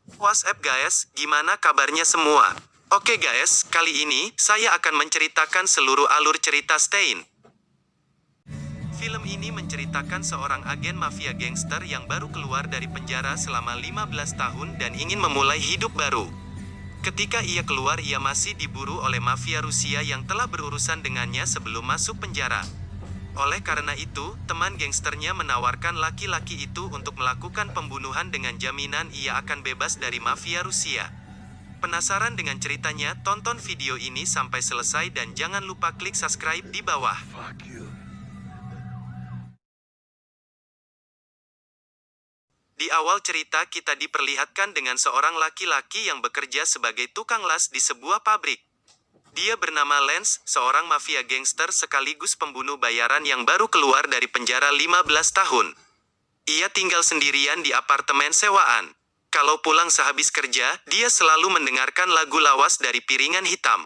What's up guys, gimana kabarnya semua? Oke guys, kali ini saya akan menceritakan seluruh alur cerita Stain. Film ini menceritakan seorang agen mafia gangster yang baru keluar dari penjara selama 15 tahun dan ingin memulai hidup baru. Ketika ia keluar, ia masih diburu oleh mafia Rusia yang telah berurusan dengannya sebelum masuk penjara. Oleh karena itu, teman gangsternya menawarkan laki-laki itu untuk melakukan pembunuhan dengan jaminan ia akan bebas dari mafia Rusia. Penasaran dengan ceritanya? Tonton video ini sampai selesai dan jangan lupa klik subscribe di bawah. Di awal cerita kita diperlihatkan dengan seorang laki-laki yang bekerja sebagai tukang las di sebuah pabrik. Dia bernama Lance, seorang mafia gangster sekaligus pembunuh bayaran yang baru keluar dari penjara 15 tahun. Ia tinggal sendirian di apartemen sewaan. Kalau pulang sehabis kerja, dia selalu mendengarkan lagu lawas dari piringan hitam.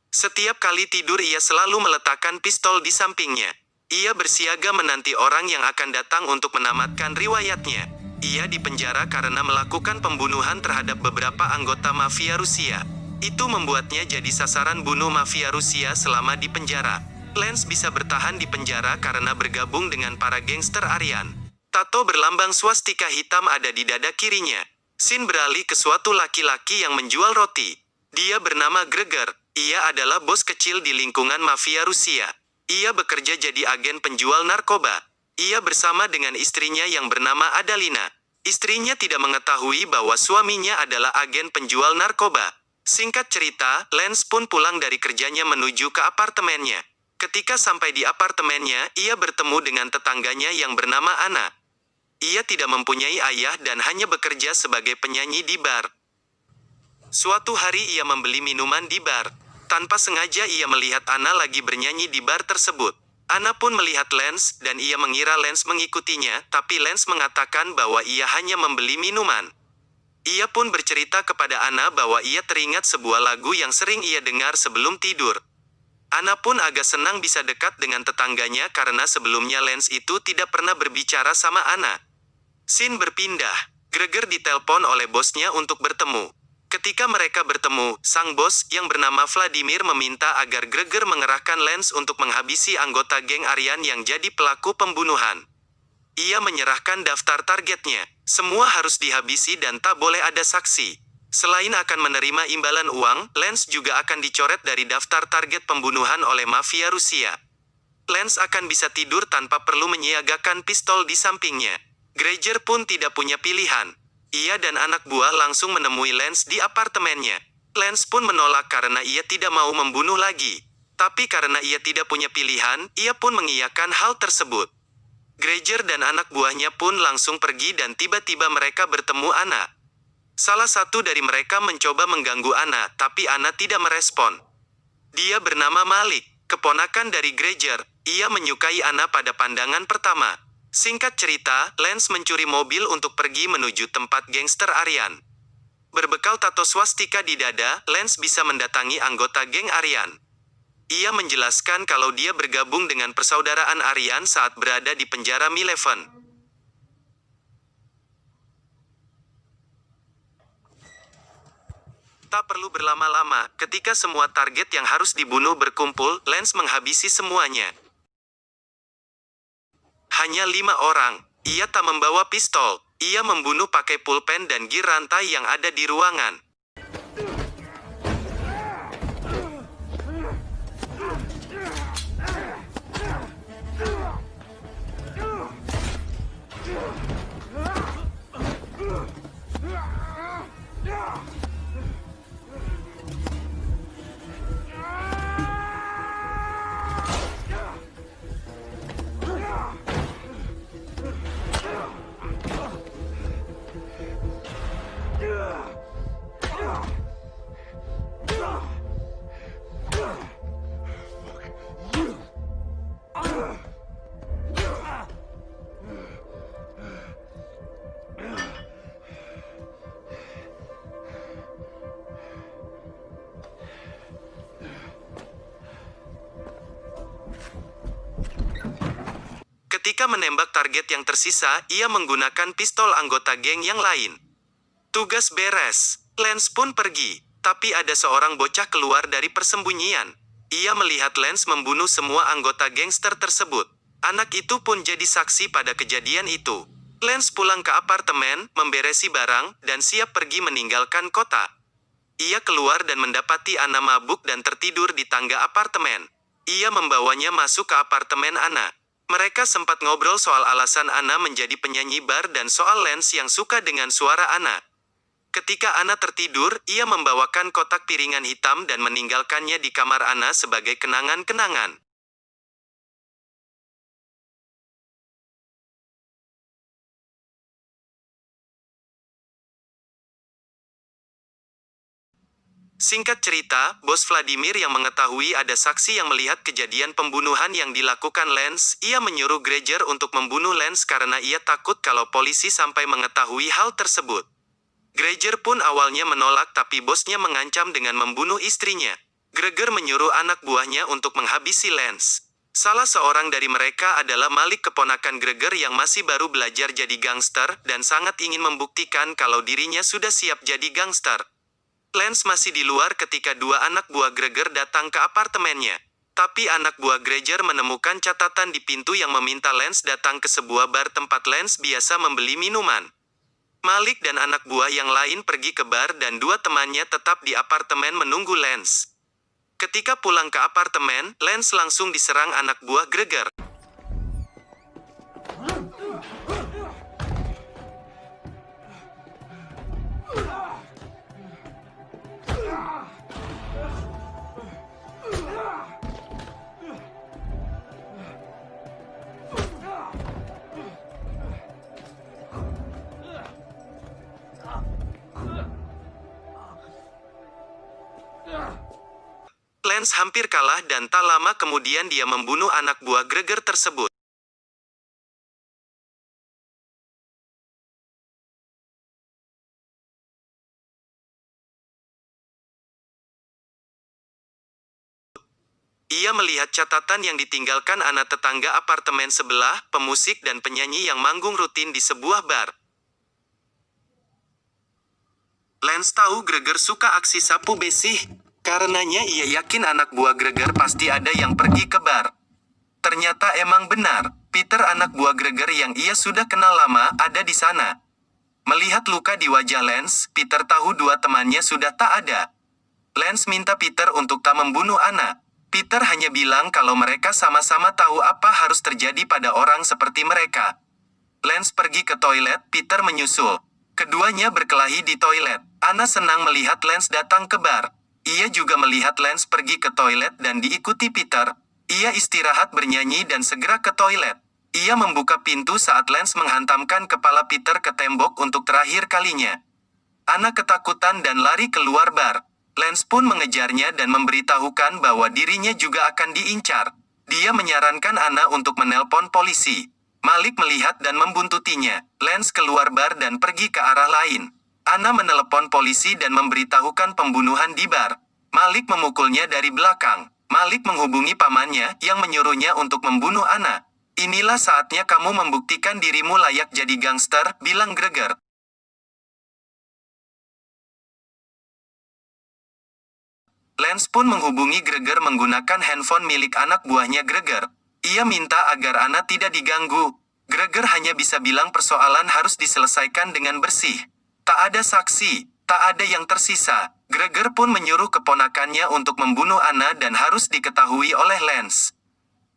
Setiap kali tidur ia selalu meletakkan pistol di sampingnya. Ia bersiaga menanti orang yang akan datang untuk menamatkan riwayatnya. Ia dipenjara karena melakukan pembunuhan terhadap beberapa anggota mafia Rusia. Itu membuatnya jadi sasaran bunuh mafia Rusia selama di penjara. Lance bisa bertahan di penjara karena bergabung dengan para gangster Aryan. Tato berlambang swastika hitam ada di dada kirinya. Scene beralih ke suatu laki-laki yang menjual roti. Dia bernama Gregor. Ia adalah bos kecil di lingkungan mafia Rusia. Ia bekerja jadi agen penjual narkoba. Ia bersama dengan istrinya yang bernama Adalina. Istrinya tidak mengetahui bahwa suaminya adalah agen penjual narkoba. Singkat cerita, Lance pun pulang dari kerjanya menuju ke apartemennya. Ketika sampai di apartemennya, ia bertemu dengan tetangganya yang bernama Anna. Ia tidak mempunyai ayah dan hanya bekerja sebagai penyanyi di bar. Suatu hari ia membeli minuman di bar. Tanpa sengaja ia melihat Anna lagi bernyanyi di bar tersebut. Anna pun melihat Lance dan ia mengira Lance mengikutinya, tapi Lance mengatakan bahwa ia hanya membeli minuman. Ia pun bercerita kepada Anna bahwa ia teringat sebuah lagu yang sering ia dengar sebelum tidur. Anna pun agak senang bisa dekat dengan tetangganya karena sebelumnya Lance itu tidak pernah berbicara sama Anna. Scene berpindah. Gregor ditelepon oleh bosnya untuk bertemu. Ketika mereka bertemu, sang bos yang bernama Vladimir meminta agar Gregor mengerahkan Lance untuk menghabisi anggota geng Aryan yang jadi pelaku pembunuhan. Ia menyerahkan daftar targetnya. Semua harus dihabisi dan tak boleh ada saksi. Selain akan menerima imbalan uang, Lance juga akan dicoret dari daftar target pembunuhan oleh mafia Rusia. Lance akan bisa tidur tanpa perlu menyiagakan pistol di sampingnya. Gregor pun tidak punya pilihan. Ia dan anak buah langsung menemui Lance di apartemennya. Lance pun menolak karena ia tidak mau membunuh lagi. Tapi karena ia tidak punya pilihan, ia pun mengiyakan hal tersebut. Gregor dan anak buahnya pun langsung pergi dan tiba-tiba mereka bertemu Anna. Salah satu dari mereka mencoba mengganggu Anna, tapi Anna tidak merespon. Dia bernama Malik, keponakan dari Gregor. Ia menyukai Anna pada pandangan pertama. Singkat cerita, Lance mencuri mobil untuk pergi menuju tempat gangster Aryan. Berbekal tato swastika di dada, Lance bisa mendatangi anggota geng Aryan. Ia menjelaskan kalau dia bergabung dengan persaudaraan Aryan saat berada di penjara Mileven. Tak perlu berlama-lama, ketika semua target yang harus dibunuh berkumpul, Lance menghabisi semuanya. Hanya 5 orang. Ia tak membawa pistol. Ia membunuh pakai pulpen dan gir rantai yang ada di ruangan. Ketika menembak target yang tersisa, ia menggunakan pistol anggota geng yang lain. Tugas beres. Lance pun pergi. Tapi ada seorang bocah keluar dari persembunyian. Ia melihat Lance membunuh semua anggota gangster tersebut. Anak itu pun jadi saksi pada kejadian itu. Lance pulang ke apartemen, memberesi barang, dan siap pergi meninggalkan kota. Ia keluar dan mendapati Anna mabuk dan tertidur di tangga apartemen. Ia membawanya masuk ke apartemen Anna. Mereka sempat ngobrol soal alasan Anna menjadi penyanyi bar dan soal Lance yang suka dengan suara Anna. Ketika Anna tertidur, ia membawakan kotak piringan hitam dan meninggalkannya di kamar Anna sebagai kenangan-kenangan. Singkat cerita, Bos Vladimir yang mengetahui ada saksi yang melihat kejadian pembunuhan yang dilakukan Lance, ia menyuruh Greger untuk membunuh Lance karena ia takut kalau polisi sampai mengetahui hal tersebut. Greger pun awalnya menolak tapi bosnya mengancam dengan membunuh istrinya. Greger menyuruh anak buahnya untuk menghabisi Lance. Salah seorang dari mereka adalah Malik, keponakan Greger yang masih baru belajar jadi gangster dan sangat ingin membuktikan kalau dirinya sudah siap jadi gangster. Lance masih di luar ketika dua anak buah Greger datang ke apartemennya. Tapi anak buah Greger menemukan catatan di pintu yang meminta Lance datang ke sebuah bar tempat Lance biasa membeli minuman. Malik dan anak buah yang lain pergi ke bar dan dua temannya tetap di apartemen menunggu Lance. Ketika pulang ke apartemen, Lance langsung diserang anak buah Greger. Lance hampir kalah dan tak lama kemudian dia membunuh anak buah Greger tersebut. Ia melihat catatan yang ditinggalkan anak tetangga apartemen sebelah, pemusik dan penyanyi yang manggung rutin di sebuah bar. Lance tahu Greger suka aksi sapu bersih. Karenanya ia yakin anak buah Greger pasti ada yang pergi ke bar. Ternyata emang benar, Peter anak buah Greger yang ia sudah kenal lama ada di sana. Melihat luka di wajah Lance, Peter tahu dua temannya sudah tak ada. Lance minta Peter untuk tak membunuh Anna. Peter hanya bilang kalau mereka sama-sama tahu apa harus terjadi pada orang seperti mereka. Lance pergi ke toilet, Peter menyusul. Keduanya berkelahi di toilet. Anna senang melihat Lance datang ke bar. Ia juga melihat Lance pergi ke toilet dan diikuti Peter. Ia istirahat bernyanyi dan segera ke toilet. Ia membuka pintu saat Lance menghantamkan kepala Peter ke tembok untuk terakhir kalinya. Anna ketakutan dan lari keluar bar. Lance pun mengejarnya dan memberitahukan bahwa dirinya juga akan diincar. Dia menyarankan Anna untuk menelpon polisi. Malik melihat dan membuntutinya. Lance keluar bar dan pergi ke arah lain. Anna menelepon polisi dan memberitahukan pembunuhan di bar. Malik memukulnya dari belakang. Malik menghubungi pamannya yang menyuruhnya untuk membunuh Anna. Inilah saatnya kamu membuktikan dirimu layak jadi gangster, bilang Greger. Lance pun menghubungi Greger menggunakan handphone milik anak buahnya Greger. Ia minta agar Anna tidak diganggu. Greger hanya bisa bilang persoalan harus diselesaikan dengan bersih. Tak ada saksi, tak ada yang tersisa. Greger pun menyuruh keponakannya untuk membunuh Anna dan harus diketahui oleh Lance.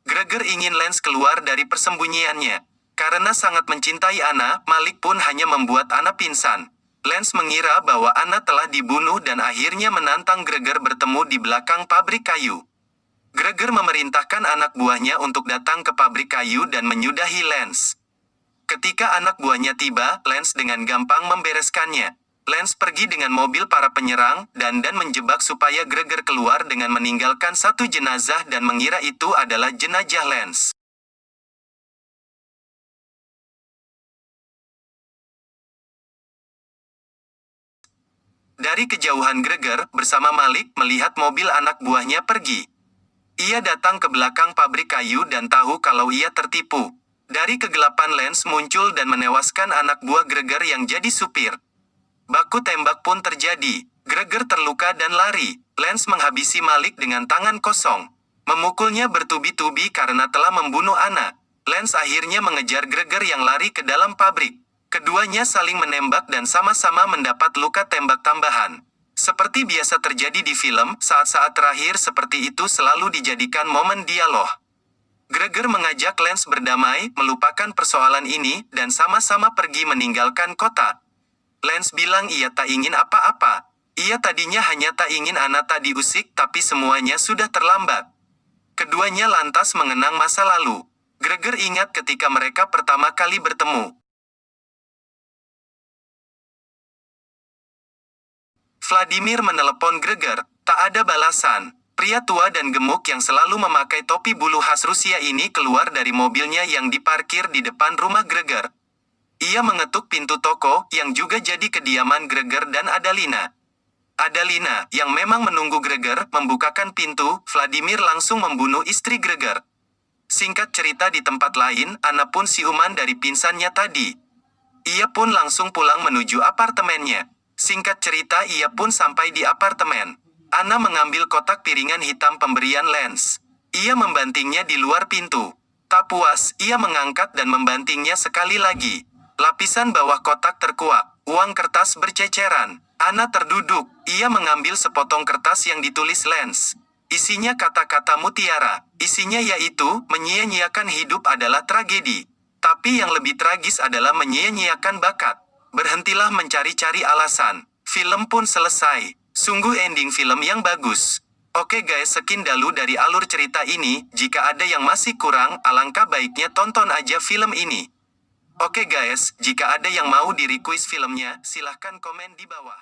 Greger ingin Lance keluar dari persembunyiannya. Karena sangat mencintai Anna, Malik pun hanya membuat Anna pingsan. Lance mengira bahwa Anna telah dibunuh dan akhirnya menantang Greger bertemu di belakang pabrik kayu. Greger memerintahkan anak buahnya untuk datang ke pabrik kayu dan menyudahi Lance. Ketika anak buahnya tiba, Lance dengan gampang membereskannya. Lance pergi dengan mobil para penyerang dan menjebak supaya Greger keluar dengan meninggalkan satu jenazah dan mengira itu adalah jenazah Lance. Dari kejauhan Greger bersama Malik melihat mobil anak buahnya pergi. Ia datang ke belakang pabrik kayu dan tahu kalau ia tertipu. Dari kegelapan Lance muncul dan menewaskan anak buah Greger yang jadi supir. Baku tembak pun terjadi. Gregor terluka dan lari. Lance menghabisi Malik dengan tangan kosong. Memukulnya bertubi-tubi karena telah membunuh Anna. Lance akhirnya mengejar Gregor yang lari ke dalam pabrik. Keduanya saling menembak dan sama-sama mendapat luka tembak tambahan. Seperti biasa terjadi di film, saat-saat terakhir seperti itu selalu dijadikan momen dialog. Gregor mengajak Lance berdamai, melupakan persoalan ini, dan sama-sama pergi meninggalkan kota. Lance bilang ia tak ingin apa-apa. Ia tadinya hanya tak ingin Anna tak diusik, tapi semuanya sudah terlambat. Keduanya lantas mengenang masa lalu. Gregor ingat ketika mereka pertama kali bertemu. Vladimir menelepon Gregor, tak ada balasan. Pria tua dan gemuk yang selalu memakai topi bulu khas Rusia ini keluar dari mobilnya yang diparkir di depan rumah Gregor. Ia mengetuk pintu toko, yang juga jadi kediaman Gregor dan Adalina. Adalina, yang memang menunggu Gregor, membukakan pintu. Vladimir langsung membunuh istri Gregor. Singkat cerita di tempat lain, Anna pun siuman dari pingsannya tadi. Ia pun langsung pulang menuju apartemennya. Singkat cerita ia pun sampai di apartemen. Anna mengambil kotak piringan hitam pemberian Lance. Ia membantingnya di luar pintu. Tak puas, ia mengangkat dan membantingnya sekali lagi. Lapisan bawah kotak terkuak. Uang kertas berceceran. Anna terduduk. Ia mengambil sepotong kertas yang ditulis Lance. Isinya kata-kata mutiara. Isinya yaitu, menyia-nyiakan hidup adalah tragedi. Tapi yang lebih tragis adalah menyia-nyiakan bakat. Berhentilah mencari-cari alasan. Film pun selesai. Sungguh ending film yang bagus. Oke guys, sekian dulu dari alur cerita ini. Jika ada yang masih kurang, alangkah baiknya tonton aja film ini. Oke guys, jika ada yang mau di request filmnya, silahkan komen di bawah.